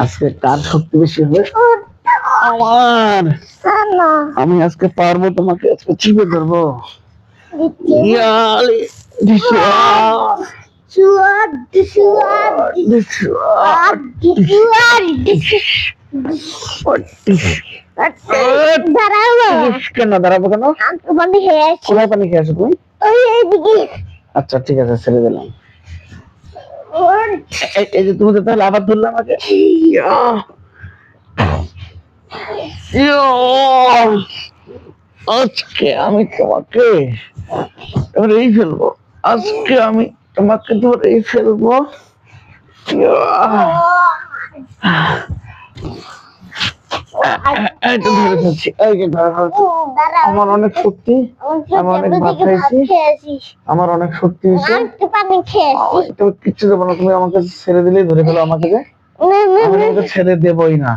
আজকে কার শক্তি বেশি হবে? আমার। আমি আজকে পারবো, তোমাকে আজকে চিপে ধরবো। ইয়ালে কেন দাঁড়াবো কেন? কোথায় পানি খেয়ে আসো তুমি? আচ্ছা ঠিক আছে, ছেড়ে দিলাম। এই যে তুমি তো তাহলে আবার ধরলে আমাকে। আজকে আমি তোমাকে ধরেই ফেলবো। আজকে আমি তোমাকে ধরেই ফেলবো। এই তো ধরে ফেলছি, এই যে ধরে ফেলছি। আমার অনেক শক্তি, আমি অনেক ভাত খাইছি, আমার অনেক শক্তি হয়েছে। তুমি কিচ্ছু দেবো না, তুমি আমাকে ছেড়ে দিলেই ধরে ফেলো আমাকে। যে আমি তোমাকে ছেড়ে দেবই না।